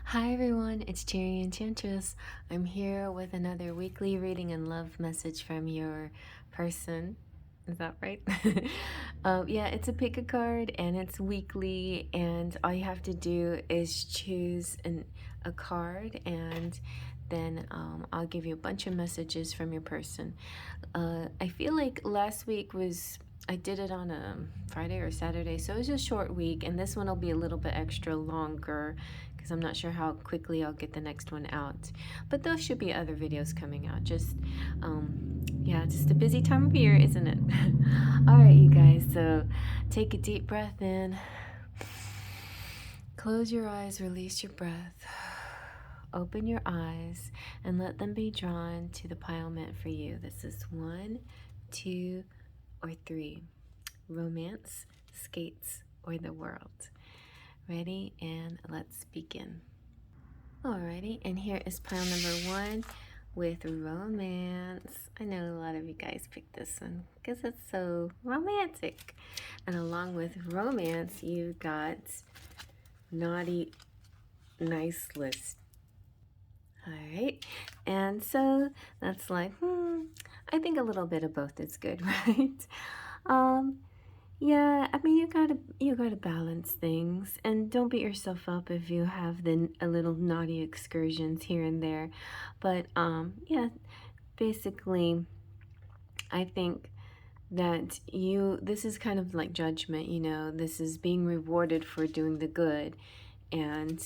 Hi everyone, it's Cherry Enchantress. I'm here with another weekly reading and love message from your person. Is that right? Yeah, it's a pick a card and it's weekly, and all you have to do is choose a card, and then I'll give you a bunch of messages from your person. I feel like last week I did it on a Friday or Saturday, so it was a short week, and this one will be a little bit extra longer because I'm not sure how quickly I'll get the next one out. But there should be other videos coming out. Yeah, just a busy time of year, isn't it? All right, you guys, so take a deep breath in. Close your eyes, release your breath. Open your eyes and let them be drawn to the pile meant for you. This is 1, 2, or 3. Romance, skates, or the world. Ready? And let's begin. Alrighty, and here is pile number 1 with romance. I know a lot of you guys picked this one because it's so romantic. And along with romance, you got naughty, nice list. Alright, and so that's like, I think a little bit of both is good, right? Um, Yeah, I mean you gotta balance things, and don't beat yourself up if you have a little naughty excursions here and there. But yeah, basically, I think that this is kind of like judgment. This is being rewarded for doing the good, and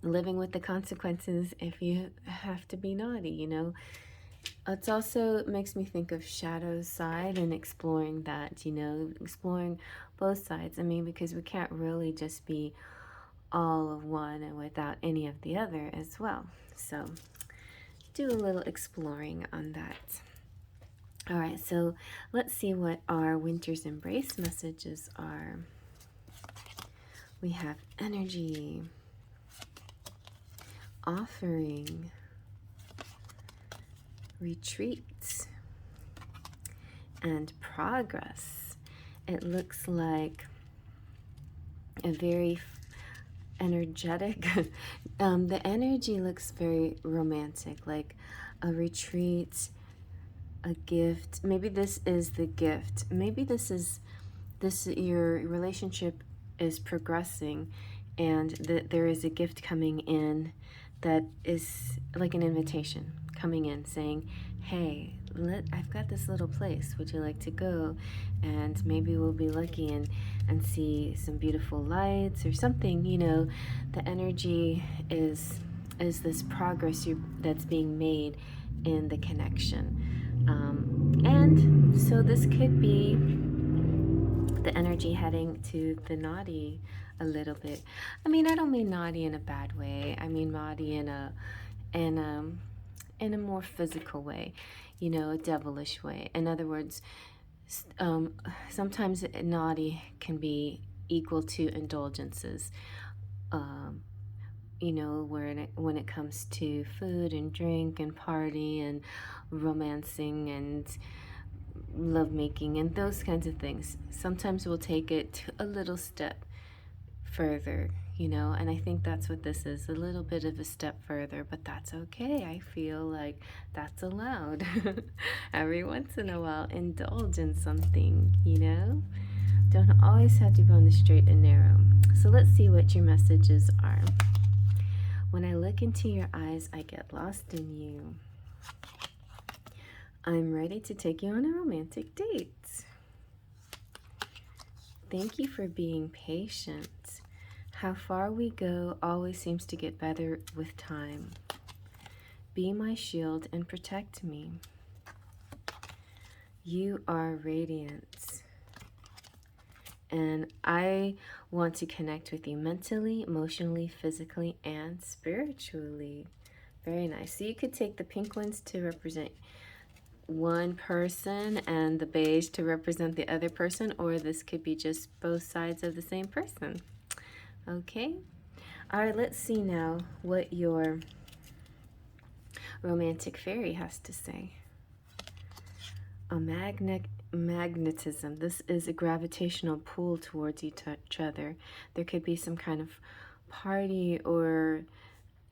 living with the consequences if you have to be naughty. It also makes me think of Shadow's side and exploring that, exploring both sides. I mean, because we can't really just be all of one and without any of the other as well. So do a little exploring on that. All right, so let's see what our Winter's Embrace messages are. We have energy, offering, retreat, and progress. It looks like a very energetic the energy looks very romantic, like a retreat, a gift. Maybe this is the gift. Maybe this your relationship is progressing, and that there is a gift coming in that is like an invitation coming in saying, hey, I've got this little place, would you like to go? And maybe we'll be lucky and see some beautiful lights or something. The energy is this progress that's being made in the connection. And so this could be the energy heading to the naughty a little bit. I mean, I don't mean naughty in a bad way. I mean naughty in a more physical way, a devilish way. In other words, sometimes naughty can be equal to indulgences. When it comes to food and drink and party and romancing and lovemaking and those kinds of things. Sometimes we'll take it a little step further, and I think that's what this is, a little bit of a step further, but that's okay. I feel like that's allowed. Every once in a while, indulge in something, Don't always have to be on the straight and narrow. So let's see what your messages are. When I look into your eyes, I get lost in you. I'm ready to take you on a romantic date. Thank you for being patient. How far we go always seems to get better with time. Be my shield and protect me. You are radiant. And I want to connect with you mentally, emotionally, physically, and spiritually. Very nice. So you could take the pink ones to represent one person and the beige to represent the other person, or this could be just both sides of the same person. Okay? All right, let's see now what your romantic fairy has to say. A magnetism. This is a gravitational pull towards each other. There could be some kind of party or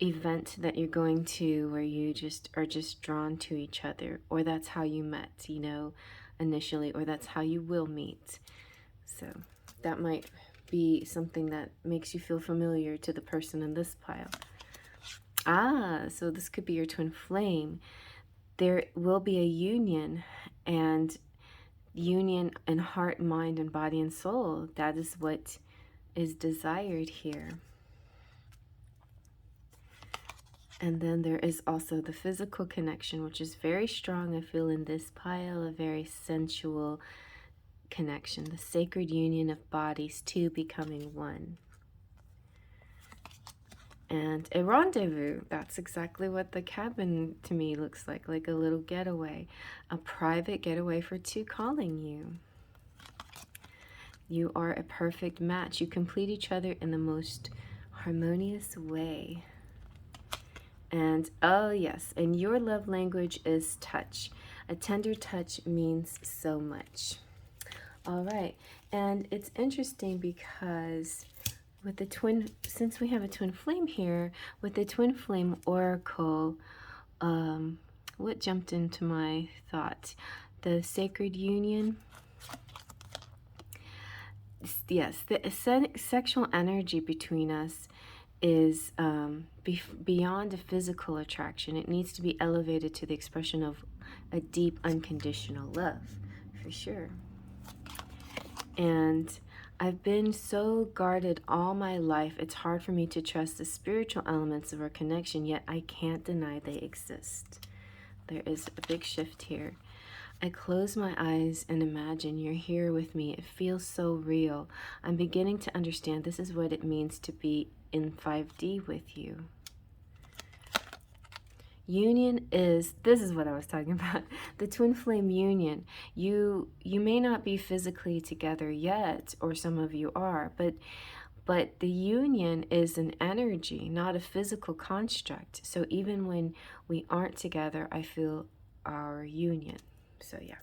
event that you're going to where you just are just drawn to each other, or that's how you met, you know, initially, or that's how you will meet. So that might be something that makes you feel familiar to the person in this pile. So this could be your twin flame. There will be a union, and union in heart, mind, and body and soul. That is what is desired here. And then there is also the physical connection, which is very strong, I feel, in this pile, a very sensual connection, the sacred union of bodies, two becoming one. And a rendezvous, that's exactly what the cabin to me looks like a little getaway, a private getaway for two calling you. You are a perfect match. You complete each other in the most harmonious way. And oh yes, and your love language is touch. A tender touch means so much. All right, and it's interesting because with the twin, since we have a twin flame here, with the twin flame oracle, what jumped into my thought? The sacred union. Yes, the sexual energy between us is beyond a physical attraction. It needs to be elevated to the expression of a deep, unconditional love, for sure. And I've been so guarded all my life, it's hard for me to trust the spiritual elements of our connection, yet I can't deny they exist. There is a big shift here. I close my eyes and imagine you're here with me. It feels so real. I'm beginning to understand this is what it means to be in 5D with you. Union is, this is what I was talking about, the twin flame union. You may not be physically together yet, or some of you are, but the union is an energy, not a physical construct. So even when we aren't together, I feel our union. So yeah.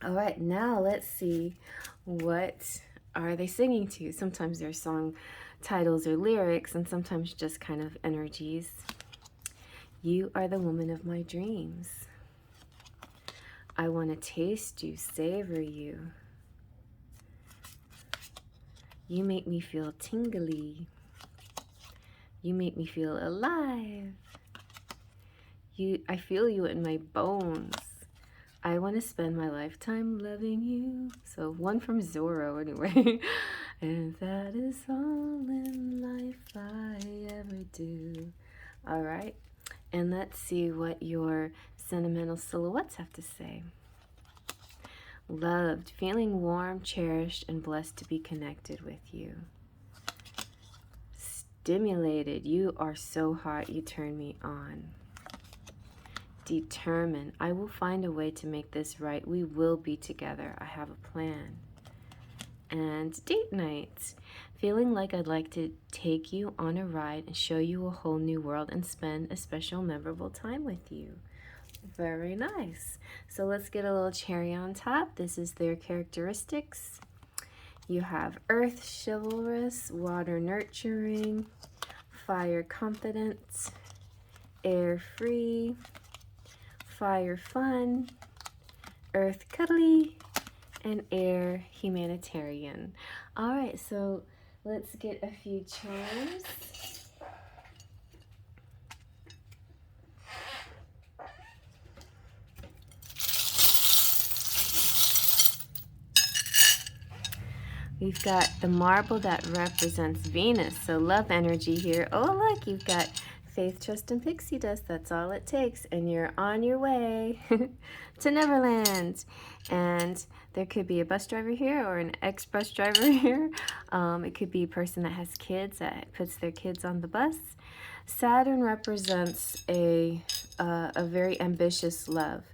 All right, now let's see, what are they singing to? Sometimes they're song titles or lyrics, and sometimes just kind of energies. You are the woman of my dreams. I want to taste you, savor you. You make me feel tingly. You make me feel alive. I feel you in my bones. I want to spend my lifetime loving you. So one from Zorro anyway. And that is all in life I ever do. All right. And let's see what your sentimental silhouettes have to say. Loved, feeling warm, cherished, and blessed to be connected with you. Stimulated, you are so hot, you turn me on. Determined, I will find a way to make this right. We will be together. I have a plan. And date night, feeling like I'd like to take you on a ride and show you a whole new world and spend a special, memorable time with you. Very nice. So let's get a little cherry on top. This is their characteristics. You have earth, chivalrous, water, nurturing, fire, confident, air, free, fire, fun, earth, cuddly, and air, humanitarian. All right, so let's get a few charms. We've got the marble that represents Venus, so love energy here. Oh, look, you've got faith, trust, and pixie dust. That's all it takes, and you're on your way to Neverland. And there could be a bus driver here or an ex-bus driver here. It could be a person that has kids that puts their kids on the bus. Saturn represents a very ambitious love,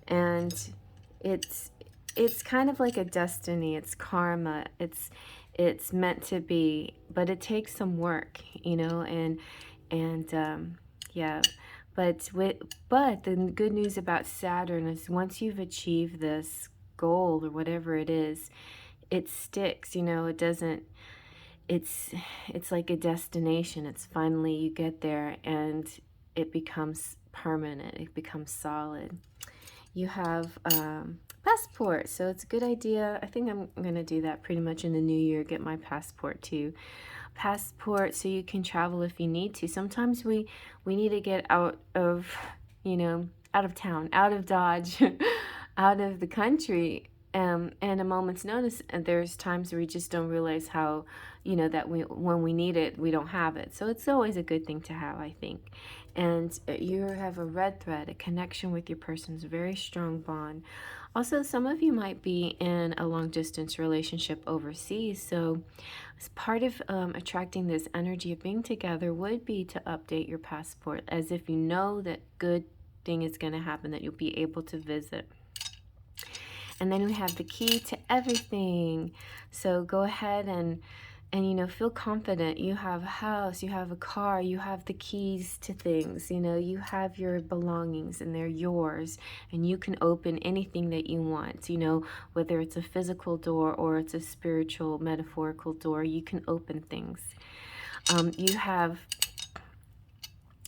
and it's kind of like a destiny. It's karma. It's meant to be, but it takes some work, you know. And yeah, But the good news about Saturn is once you've achieved this goal or whatever it is, it sticks. You know, it doesn't. It's like a destination. It's finally you get there and it becomes permanent. It becomes solid. You have passport, so it's a good idea. I think I'm gonna do that pretty much in the new year. Get my passport too. Passport so you can travel if you need to. Sometimes we need to get out of, you know, out of town, out of Dodge, out of the country, and a moment's notice. And there's times where we just don't realize how, you know, that when we need it, we don't have it. So it's always a good thing to have, I think. And you have a red thread, a connection with your person's very strong bond. Also, some of you might be in a long distance relationship overseas. So as part of attracting this energy of being together would be to update your passport as if you know that good thing is going to happen, that you'll be able to visit. And then we have the key to everything. So go ahead and you know, feel confident. You have a house, you have a car, you have the keys to things, you know, you have your belongings and they're yours, and you can open anything that you want, you know, whether it's a physical door or it's a spiritual, metaphorical door, you can open things. You have,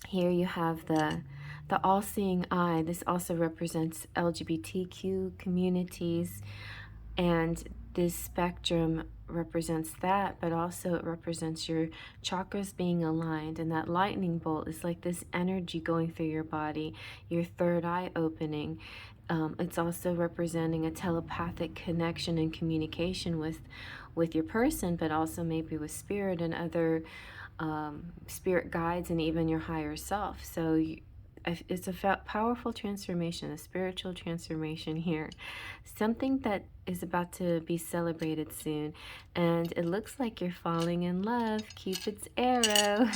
here you have the all-seeing eye. This also represents LGBTQ communities, and this spectrum represents that, but also it represents your chakras being aligned. And that lightning bolt is like this energy going through your body, your third eye opening. It's also representing a telepathic connection and communication with your person, but also maybe with spirit and other spirit guides and even your higher self. So it's a powerful transformation, a spiritual transformation here. Something that is about to be celebrated soon. And it looks like you're falling in love. Cupid's arrow.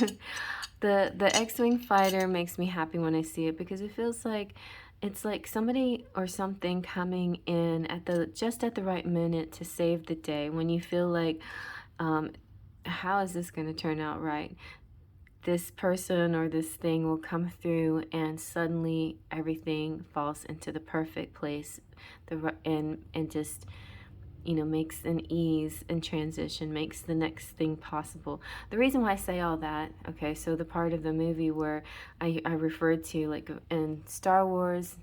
The X-Wing fighter makes me happy when I see it, because it feels like it's like somebody or something coming in at just at the right minute to save the day. When you feel like, how is this going to turn out right? This person or this thing will come through and suddenly everything falls into the perfect place, and just, you know, makes an ease and transition, makes the next thing possible. The reason why I say all that, okay, so the part of the movie where I referred to, like in Star Wars,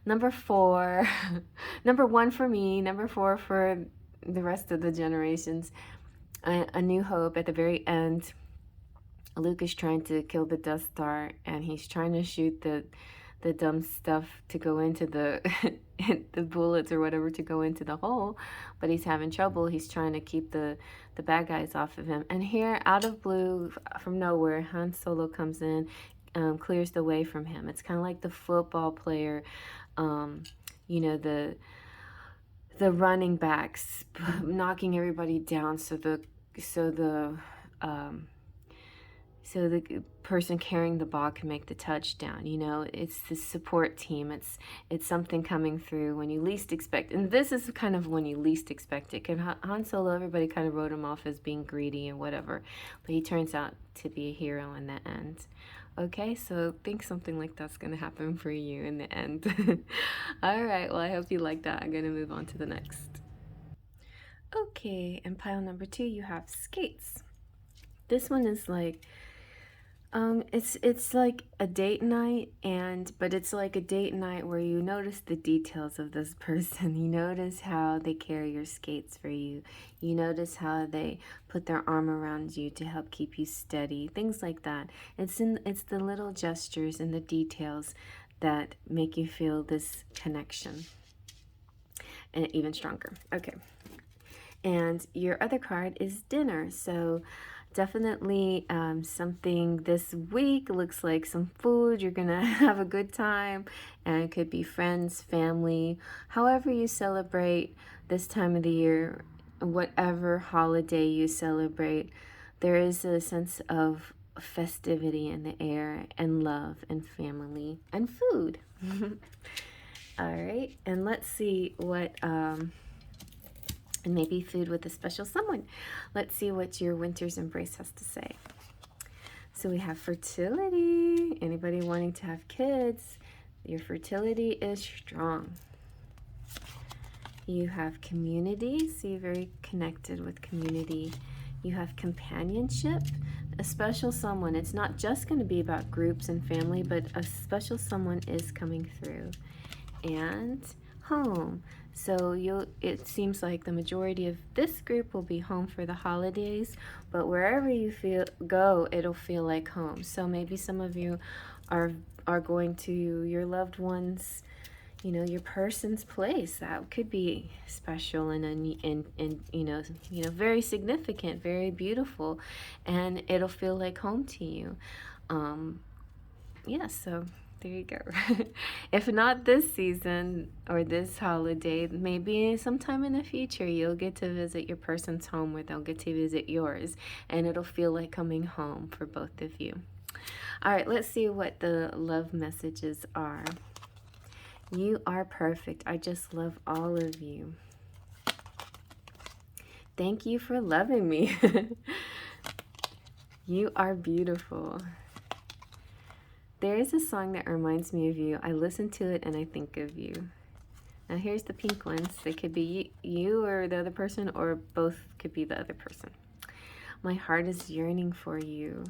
number 4, number 1 for me, number 4 for the rest of the generations, A New Hope, at the very end, Luke is trying to kill the Death Star, and he's trying to shoot the dumb stuff to go into the the bullets or whatever to go into the hole, but he's having trouble. He's trying to keep the bad guys off of him. And here, out of blue, from nowhere, Han Solo comes in, clears the way from him. It's kind of like the football player, you know, the running backs knocking everybody down, so the person carrying the ball can make the touchdown. You know, it's the support team. It's something coming through when you least expect. And this is kind of when you least expect it. And Han Solo, everybody kind of wrote him off as being greedy and whatever, but he turns out to be a hero in the end. Okay, so think something like that's going to happen for you in the end. All right, well, I hope you like that. I'm going to move on to the next. Okay, and pile number 2, you have skates. This one is like, it's like a date night, but it's like a date night where you notice the details of this person. You notice how they carry your skates for you. You notice how they put their arm around you to help keep you steady. Things like that. It's the little gestures and the details that make you feel this connection, and even stronger. Okay. And your other card is dinner. So definitely something this week. Looks like some food. You're gonna have a good time, and it could be friends, family, however you celebrate this time of the year, whatever holiday you celebrate. There is a sense of festivity in the air, and love, and family, and food. All right, and let's see what and maybe food with a special someone. Let's see what your Winter's Embrace has to say. So we have fertility. Anybody wanting to have kids, your fertility is strong. You have community, so you're very connected with community. You have companionship, a special someone. It's not just going to be about groups and family, but a special someone is coming through. And home. So it seems like the majority of this group will be home for the holidays, but wherever you go, it'll feel like home. So maybe some of you are going to your loved ones, you know, your person's place. That could be special and you know, very significant, very beautiful, and it'll feel like home to you. Yeah, so there you go. If not this season or this holiday, maybe sometime in the future you'll get to visit your person's home, or they'll get to visit yours, and it'll feel like coming home for both of you. All right, let's see what the love messages are. You are perfect. I just love all of you. Thank you for loving me. You are beautiful. There is a song that reminds me of you. I listen to it and I think of you. Now here's the pink ones. They could be you or the other person, or both could be the other person. My heart is yearning for you.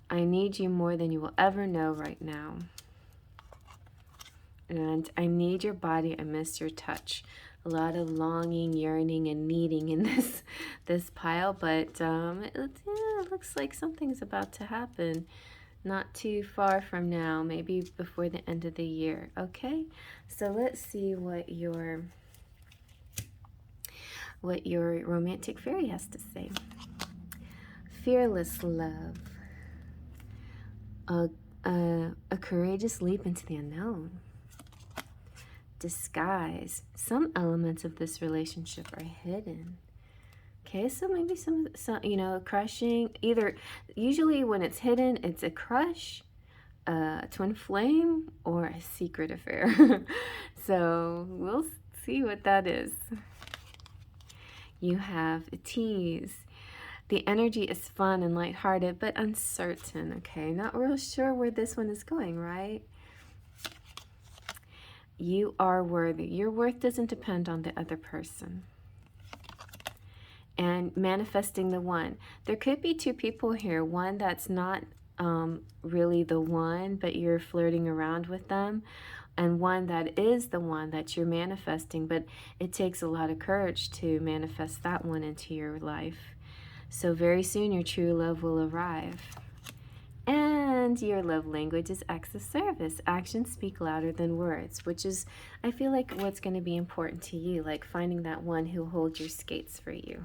I need you more than you will ever know right now. And I need your body. I miss your touch. A lot of longing, yearning, and needing in this pile, but it looks like something's about to happen. Not too far from now, maybe before the end of the year. Okay, so let's see what your romantic fairy has to say. Fearless love. A courageous leap into the unknown. Disguise. Some elements of this relationship are hidden. Okay, so maybe some you know, crushing. Usually when it's hidden, it's a crush, a twin flame, or a secret affair. So we'll see what that is. You have a tease. The energy is fun and lighthearted, but uncertain. Okay, not real sure where this one is going, right? You are worthy. Your worth doesn't depend on the other person. And manifesting the one. There could be two people here. One that's not really the one, but you're flirting around with them. And one that is the one that you're manifesting, but it takes a lot of courage to manifest that one into your life. So very soon your true love will arrive. And your love language is acts of service. Actions speak louder than words, which is, I feel like, what's going to be important to you, like finding that one who holds your skates for you.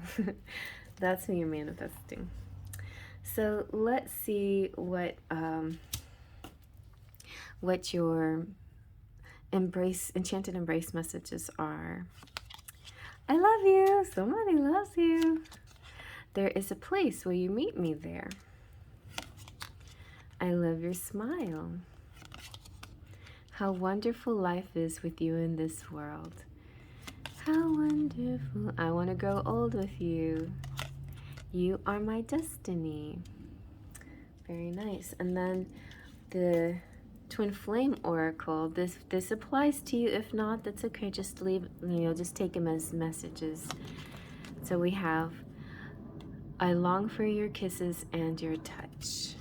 That's who you're manifesting. So let's see what your Enchanted Embrace messages are. I love you. Somebody loves you. There is a place. Will you meet me there? I love your smile. How wonderful life is with you in this world. How wonderful. I want to grow old with you. You are my destiny. Very nice. And then the Twin Flame Oracle. This applies to you. If not, that's okay. Just leave, just take them as messages. So we have, I long for your kisses and your touch.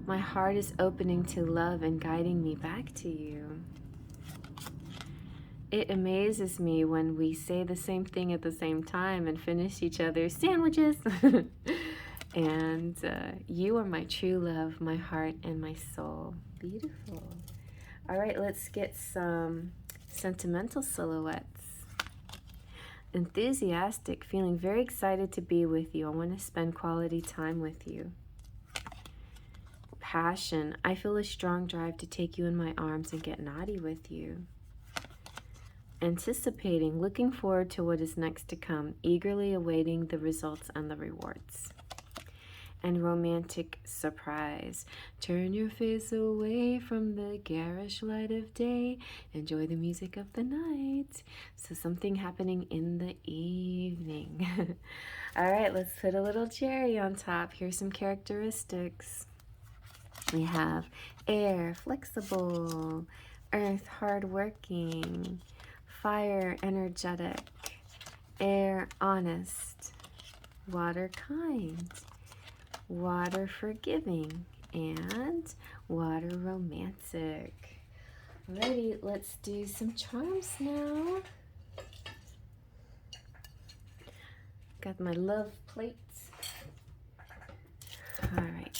My heart is opening to love and guiding me back to you. It amazes me when we say the same thing at the same time and finish each other's sandwiches. And you are my true love, my heart, and my soul. Beautiful. All right, let's get some sentimental silhouettes. Enthusiastic, feeling very excited to be with you. I want to spend quality time with you. Passion. I feel a strong drive to take you in my arms and get naughty with you. Anticipating, looking forward to what is next to come, eagerly awaiting the results and the rewards. and romantic surprise. Turn your face away from the garish light of day. Enjoy the music of the night. So something happening in the evening. All right, let's put a little cherry on top. Here's some characteristics. We have air, flexible, earth, hardworking, fire, energetic, air, honest, water, kind, water, forgiving, and water, romantic. Alrighty, let's do some charms now. Got my love plates. All right.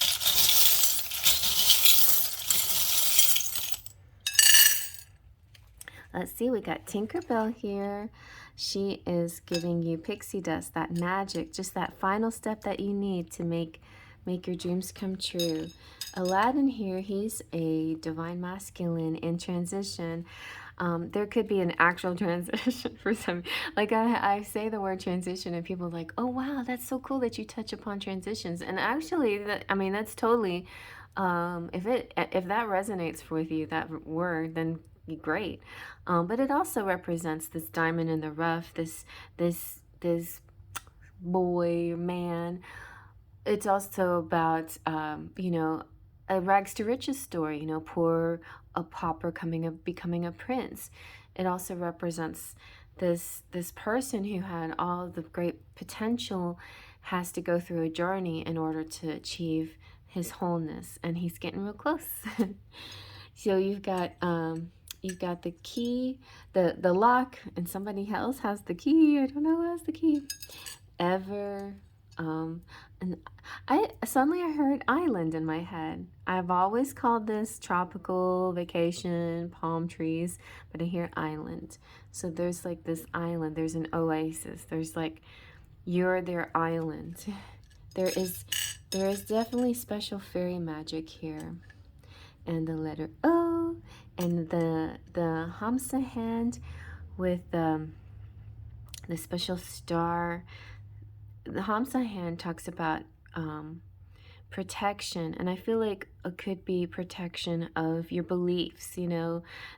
Let's see, we got Tinkerbell here. She is giving you pixie dust, that magic, just that final step that you need to make your dreams come true. Aladdin here, he's a divine masculine in transition. There could be an actual transition for some. Like I say the word transition and people are like, oh wow, that's so cool that you touch upon transitions. And actually, that's totally, if that resonates with you, that word, then great. But it also represents this diamond in the rough, this boy, man. It's also about, a rags to riches story, poor a pauper becoming a prince. It also represents this person who had all of the great potential has to go through a journey in order to achieve his wholeness, and he's getting real close. So you've got the key, the lock, and somebody else has the key. I don't know who has the key. Ever. And suddenly I heard island in my head. I've always called this tropical vacation, palm trees, but I hear island. So there's like this island, there's an oasis. There's like, you're their island. There is definitely special fairy magic here. And the letter O, and the Hamsa hand with the special star. The Hamsa hand talks about protection, and I feel like it could be protection of your beliefs,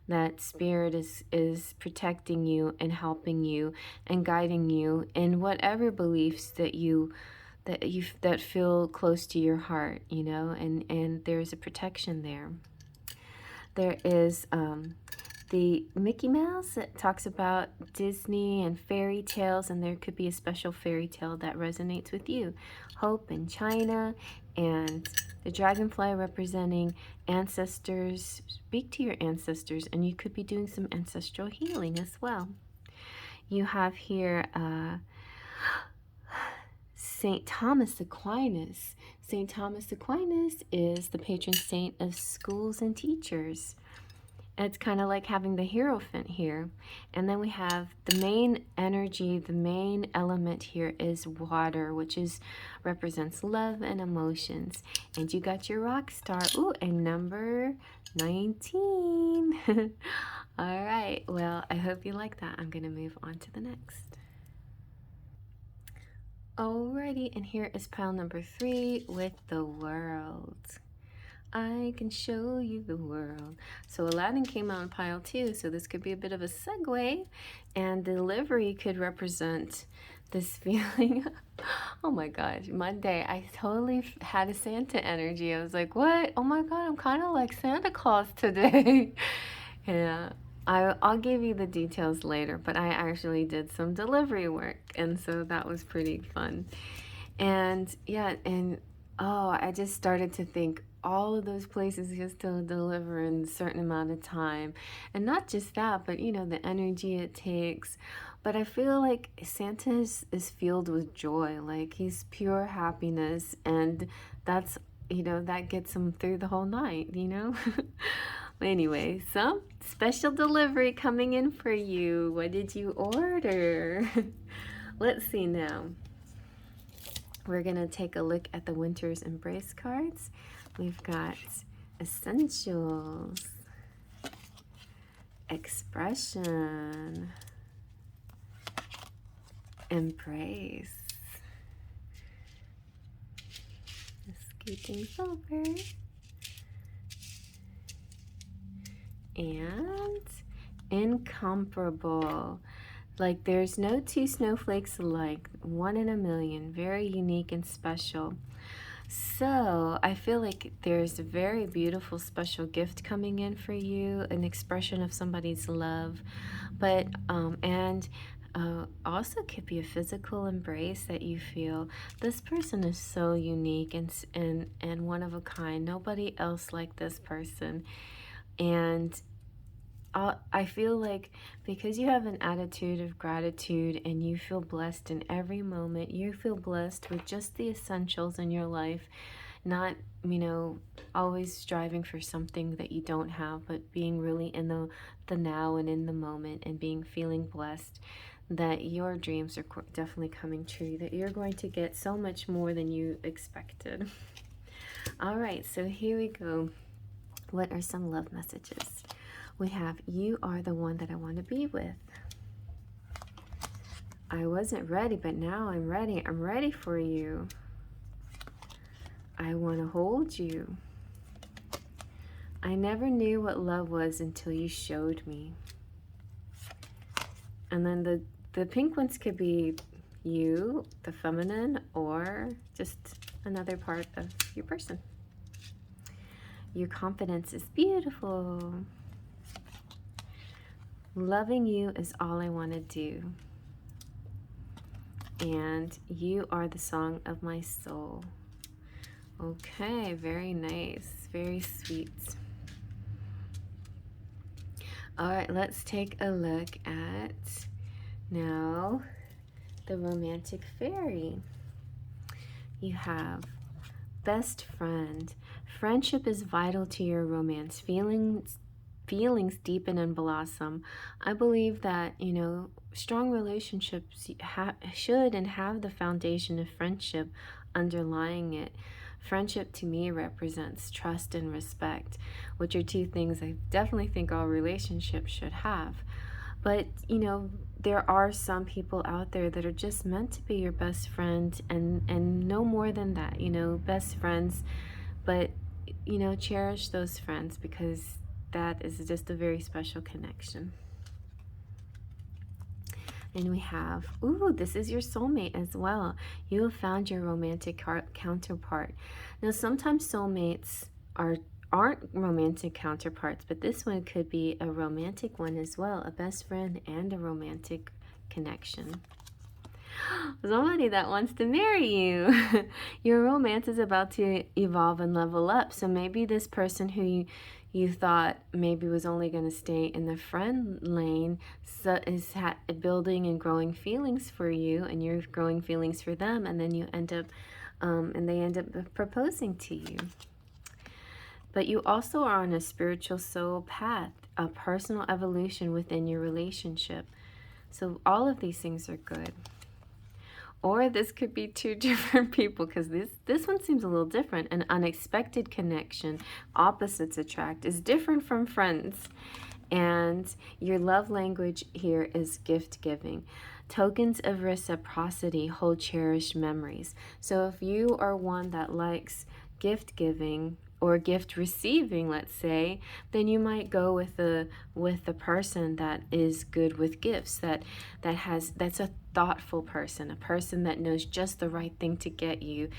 that spirit is protecting you and helping you and guiding you in whatever beliefs that feel close to your heart, and there's a protection there. There is the Mickey Mouse that talks about Disney and fairy tales, and there could be a special fairy tale that resonates with you. Hope in China, and the dragonfly representing ancestors. Speak to your ancestors, and you could be doing some ancestral healing as well. You have here St. Thomas Aquinas. St. Thomas Aquinas is the patron saint of schools and teachers. It's kind of like having the Hierophant here. And then we have the main energy, the main element here is water, which represents love and emotions. And you got your rock star. Ooh, and number 19. All right, well, I hope you like that. I'm going to move on to the next. Alrighty, and here is pile number 3 with the world. I can show you the world. So Aladdin came out in pile 2, so this could be a bit of a segue, and delivery could represent this feeling. Oh my gosh, Monday, I totally had a Santa energy. I was like, what? Oh my God, I'm kind of like Santa Claus today. Yeah. I'll give you the details later, but I actually did some delivery work, and so that was pretty fun. And yeah, and I just started to think all of those places just to deliver in a certain amount of time. And not just that, but the energy it takes. But I feel like Santa is filled with joy, like he's pure happiness, and that's, that gets him through the whole night, Anyway, some special delivery coming in for you. What did you order? Let's see now. We're going to take a look at the Winter's Embrace cards. We've got Essentials, Expression, Embrace, everything's over. And incomparable. Like there's no two snowflakes alike, one in a million, very unique and special. So I feel like there's a very beautiful special gift coming in for you, an expression of somebody's love, but also could be a physical embrace that you feel. This person is so unique and one of a kind. Nobody else like this person. And I feel like because you have an attitude of gratitude and you feel blessed in every moment, you feel blessed with just the essentials in your life, not, you know, always striving for something that you don't have, but being really in the now and in the moment and feeling blessed that your dreams are definitely coming true, that you're going to get so much more than you expected. All right, so here we go. What are some love messages? We have, you are the one that I want to be with. I wasn't ready, but now I'm ready. I'm ready for you. I want to hold you. I never knew what love was until you showed me. And then the pink ones could be you, the feminine, or just another part of your person. Your confidence is beautiful. Loving you is all I want to do. And you are the song of my soul. Okay, very nice, very sweet. All right, let's take a look at now the romantic fairy. You have best friend. Friendship is vital to your romance. Feelings deepen and blossom. I believe that, you know, strong relationships should and have the foundation of friendship underlying it. Friendship to me represents trust and respect, which are two things I definitely think all relationships should have. But, you know, there are some people out there that are just meant to be your best friend and no more than that, you know, best friends. But, you know, cherish those friends because that is just a very special connection. And we have, ooh, this is your soulmate as well. You have found your romantic counterpart. Now, sometimes soulmates aren't romantic counterparts, but this one could be a romantic one as well, a best friend and a romantic connection. Somebody that wants to marry you. Your romance is about to evolve and level up. So maybe this person who you thought maybe was only going to stay in the friend lane is building and growing feelings for you, and you're growing feelings for them, and then you end up and they end up proposing to you. But you also are on a spiritual soul path, a personal evolution within your relationship. So all of these things are good. Or this could be two different people, because this one seems a little different. An unexpected connection, opposites attract, is different from friends. And your love language here is gift giving. Tokens of reciprocity hold cherished memories. So if you are one that likes gift giving or gift receiving, let's say, then you might go with the person that is good with gifts, that's a thoughtful person, a person that knows just the right thing to get you.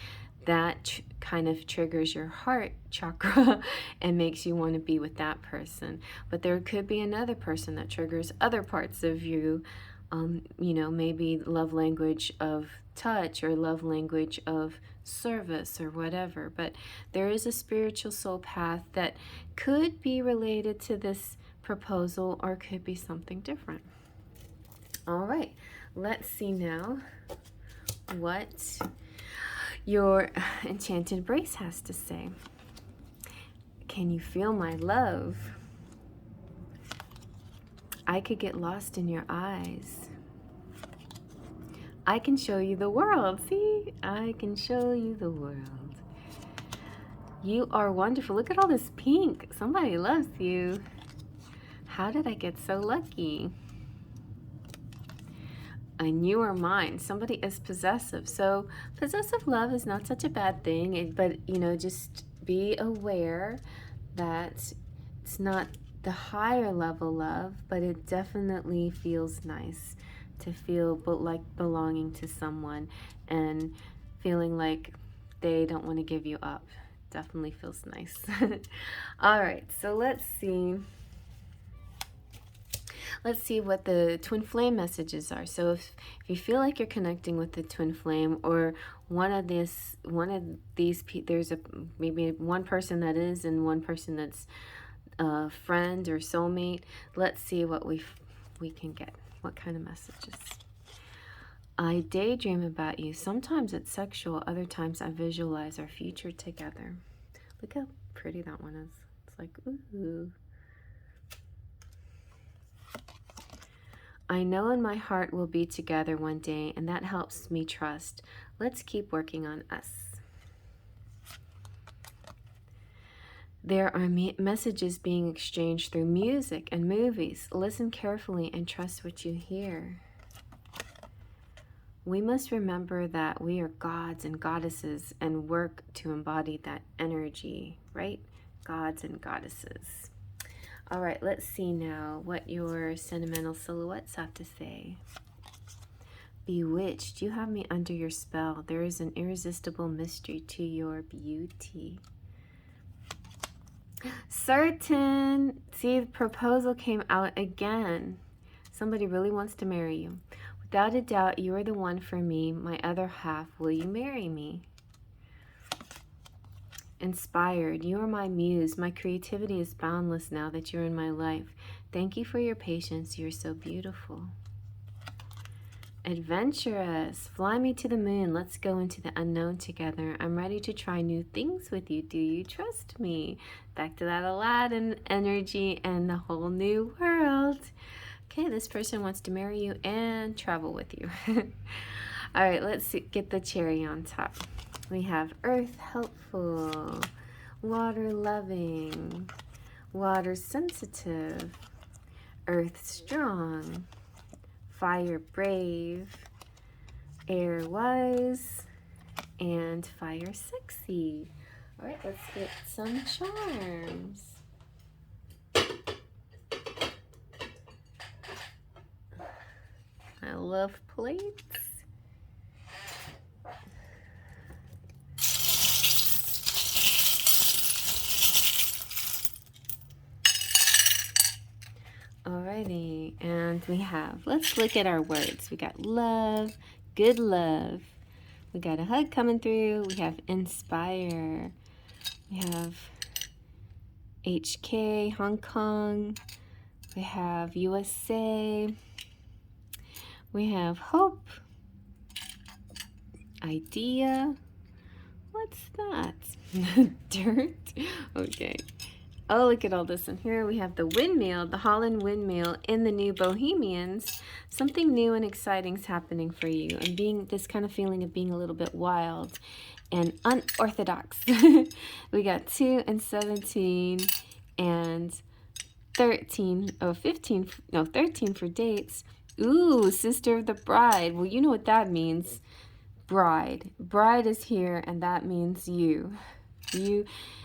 That kind of triggers your heart chakra and makes you want to be with that person. But there could be another person that triggers other parts of you, you know, maybe love language of touch or love language of service or whatever. But there is a spiritual soul path that could be related to this proposal or could be something different. All right, let's see now what your Enchanted Embrace has to say. Can you feel my love? I could get lost in your eyes. I can show you the world. See, I can show you the world. You are wonderful. Look at all this pink. Somebody loves you. How did I get so lucky? and you are mine. Somebody is possessive. So possessive love is not such a bad thing, but you know, just be aware that it's not the higher level love, but it definitely feels nice to feel like belonging to someone and feeling like they don't want to give you up. Definitely feels nice. All right, so let's see. Let's see what the twin flame messages are. So if you feel like you're connecting with the twin flame, or one of these, there's maybe one person that is and one person that's a friend or soulmate. Let's see what we can get. What kind of messages? I daydream about you. Sometimes it's sexual. Other times I visualize our future together. Look how pretty that one is. It's like, ooh. I know in my heart we'll be together one day, and that helps me trust. Let's keep working on us. There are messages being exchanged through music and movies. Listen carefully and trust what you hear. We must remember that we are gods and goddesses and work to embody that energy, right? Gods and goddesses. All right, let's see now what your sentimental silhouettes have to say. Bewitched, you have me under your spell. There is an irresistible mystery to your beauty. Certain. See, the proposal came out again. Somebody really wants to marry you. Without a doubt, you are the one for me. My other half, will you marry me? Inspired, you are my muse. My creativity is boundless now that you're in my life. Thank you for your patience. You're so beautiful. Adventurous, fly me to the moon. Let's go into the unknown together. I'm ready to try new things with you. Do you trust me? Back to that Aladdin energy and the whole new world. Okay, this person wants to marry you and travel with you. All right, let's get the cherry on top. We have earth helpful, water loving, water sensitive, earth strong, fire brave, air wise, and fire sexy. All right, let's get some charms. I love plates. Alrighty, and we have, let's look at our words. We got love, good love. We got a hug coming through. We have inspire. We have HK, Hong Kong. We have USA. We have hope. Idea. What's that? Dirt? Okay. Oh, look at all this in here. We have the windmill, the Holland windmill in the new Bohemians. Something new and exciting is happening for you. And being this kind of feeling of being a little bit wild and unorthodox. We got 2 and 17 and 13. Oh, 15. No, 13 for dates. Ooh, sister of the bride. Well, you know what that means. Bride. Bride is here, and that means you.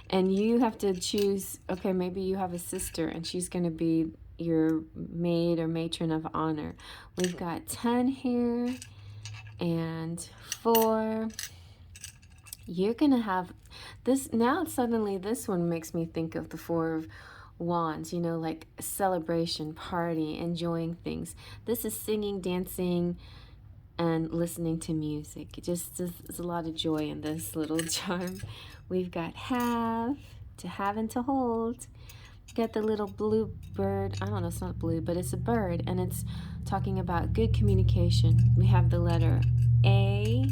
And you have to choose, okay, maybe you have a sister and she's going to be your maid or matron of honor. We've got 10 here and 4. You're going to have this. Now suddenly this one makes me think of the 4 of Wands, you know, like celebration, party, enjoying things. This is singing, dancing, and listening to music. There's a lot of joy in this little charm. We've got have, to have and to hold. Got the little blue bird. I don't know, it's not blue, but it's a bird, and it's talking about good communication. We have the letter A,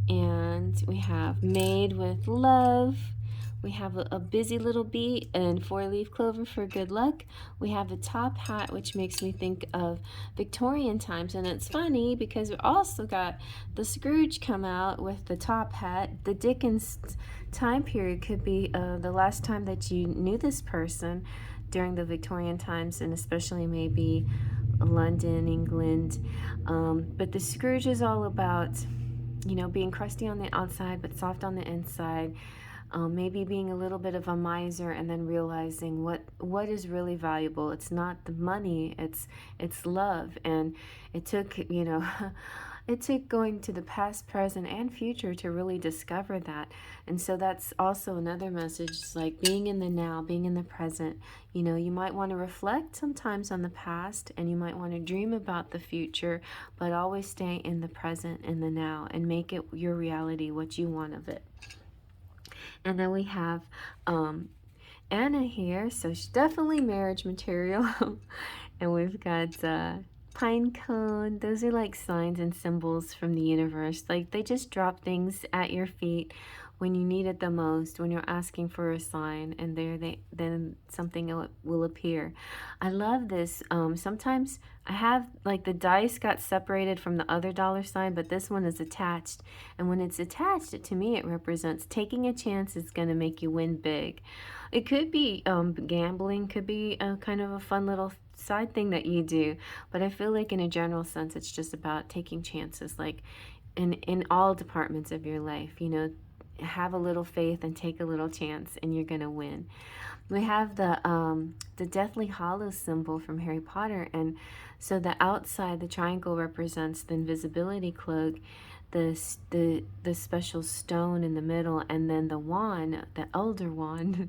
and we have made with love. We have a busy little bee and 4-leaf clover for good luck. We have a top hat, which makes me think of Victorian times. And it's funny because we also got the Scrooge come out with the top hat. The Dickens time period could be the last time that you knew this person during the Victorian times, and especially maybe London, England. But the Scrooge is all about, you know, being crusty on the outside but soft on the inside. Maybe being a little bit of a miser and then realizing what is really valuable. It's not the money, it's love. And it took, you know, it took going to the past, present, and future to really discover that. And so that's also another message. It's like being in the now, being in the present. You know, you might want to reflect sometimes on the past, and you might want to dream about the future, but always stay in the present, in the now, and make it your reality, what you want of it. And then we have Anna here, so she's definitely marriage material. And we've got pine cone. Those are like signs and symbols from the universe. Like they just drop things at your feet when you need it the most, when you're asking for a sign, and then something will appear. I love this. Sometimes I have, like, the dice got separated from the other dollar sign, but this one is attached. And when it's attached, to me, it represents taking a chance is going to make you win big. It could be gambling, could be a kind of a fun little side thing that you do, but I feel like in a general sense, it's just about taking chances, like in all departments of your life, you know. Have a little faith and take a little chance, and you're gonna win. We have the Deathly Hallows symbol from Harry Potter, and so the outside, the triangle represents the invisibility cloak, the special stone in the middle, and then the wand, the Elder Wand,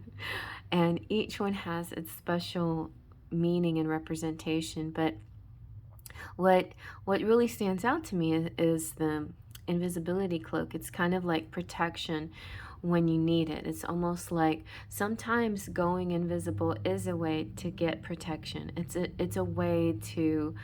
and each one has its special meaning and representation. But what really stands out to me is the invisibility cloak. It's kind of like protection when you need it. It's almost like sometimes going invisible is a way to get protection. It's a way to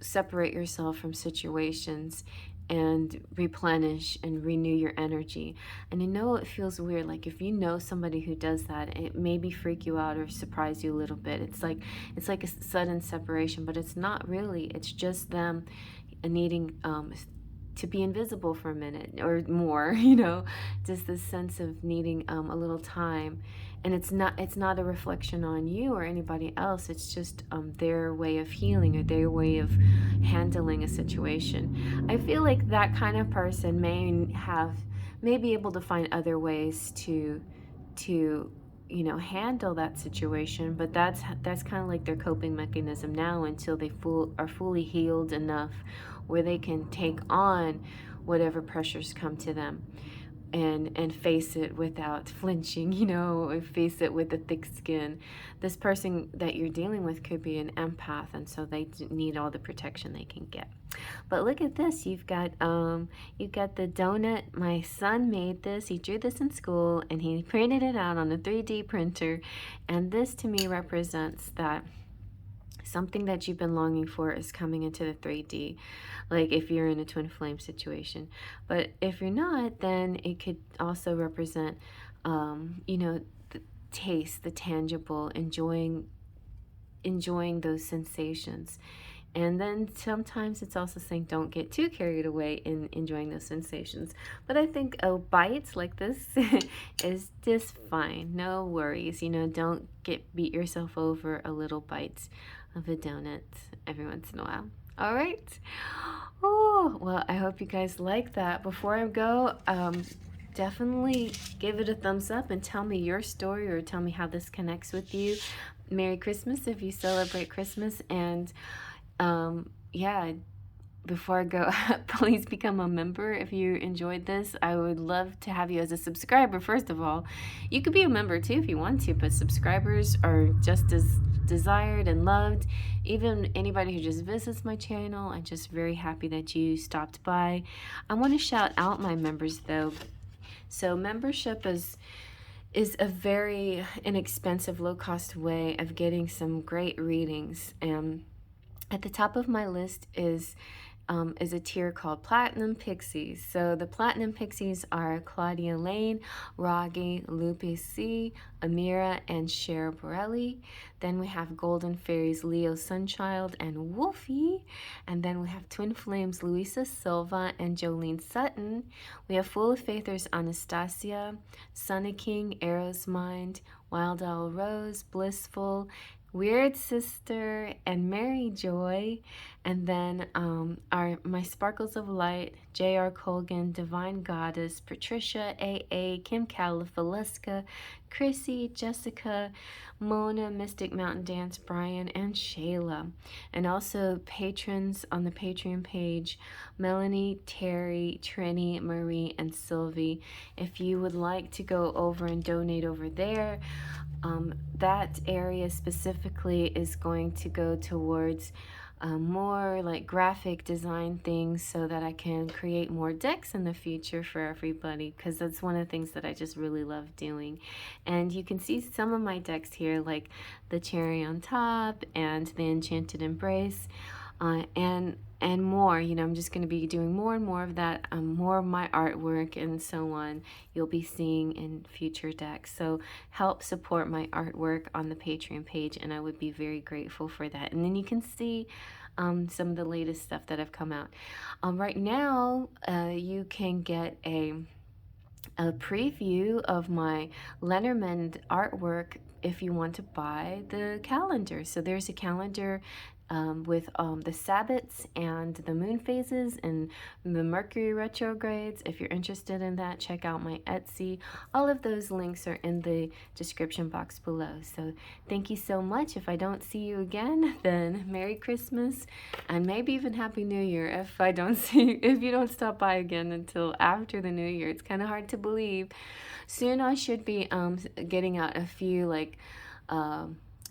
separate yourself from situations and replenish and renew your energy. And I know it feels weird, like if you know somebody who does that, it maybe freak you out or surprise you a little bit. It's like a sudden separation, but it's not really. It's just them needing to be invisible for a minute or more, you know, just this sense of needing a little time. And it's not a reflection on you or anybody else. It's just their way of healing or their way of handling a situation. I feel like that kind of person may be able to find other ways to you know, handle that situation, but that's kind of like their coping mechanism now until they are fully healed enough where they can take on whatever pressures come to them and face it without flinching, you know, or face it with a thick skin. This person that you're dealing with could be an empath, and so they need all the protection they can get. But look at this. You've got the donut. My son made this. He drew this in school, and he printed it out on a 3D printer. And this, to me, represents that something that you've been longing for is coming into the 3D, like if you're in a twin flame situation. But if you're not, then it could also represent, you know, the taste, the tangible, enjoying those sensations. And then sometimes it's also saying don't get too carried away in enjoying those sensations. But I think bites like this is just fine. No worries. You know, don't beat yourself over a little bite of a donut every once in a while. All right. Oh, well, I hope you guys like that. Before I go, definitely give it a thumbs up and tell me your story or tell me how this connects with you. Merry Christmas if you celebrate Christmas. And yeah, before I go, please become a member if you enjoyed this. I would love to have you as a subscriber, first of all. You could be a member too if you want to, but subscribers are just as desired and loved. Even anybody who just visits my channel, I'm just very happy that you stopped by. I want to shout out my members though. So membership is a very inexpensive, low-cost way of getting some great readings. And at the top of my list is a tier called Platinum Pixies. So the Platinum Pixies are Claudia Lane, Ragi, Lupe C, Amira, and Cher Borelli. Then we have Golden Fairies, Leo Sunchild and Wolfie. And then we have Twin Flames, Luisa Silva and Jolene Sutton. We have Full of Faithers, Anastasia, Sunny King, Arrow's Mind, Wild Owl Rose, Blissful, Weird Sister, and Mary Joy, and then my Sparkles of Light, J.R. Colgan, Divine Goddess, Patricia, A.A., Kim Califaleska, Chrissy, Jessica, Mona, Mystic Mountain Dance, Brian, and Shayla. And also patrons on the Patreon page, Melanie, Terry, Trini, Marie, and Sylvie. If you would like to go over and donate over there, that area specifically is going to go towards more like graphic design things so that I can create more decks in the future for everybody, because that's one of the things that I just really love doing. And you can see some of my decks here, like the Cherry on Top and the Enchanted Embrace. And more, you know, I'm just going to be doing more and more of that, more of my artwork and so on, you'll be seeing in future decks. So help support my artwork on the Patreon page, and I would be very grateful for that. And then you can see some of the latest stuff that have come out. Right now, you can get a preview of my Lenormand artwork if you want to buy the calendar. So there's a calendar with the Sabbats and the moon phases and the Mercury retrogrades. If you're interested in that, check out my Etsy. All of those links are in the description box below. So thank you so much. If I don't see you again, then Merry Christmas and maybe even Happy New Year if I don't see, if you don't stop by again until after the New Year. It's kind of hard to believe. Soon I should be getting out a few like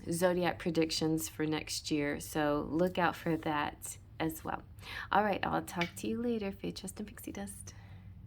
zodiac predictions for next year, so look out for that as well. All right, I'll talk to you later. Faith, trust, and pixie dust.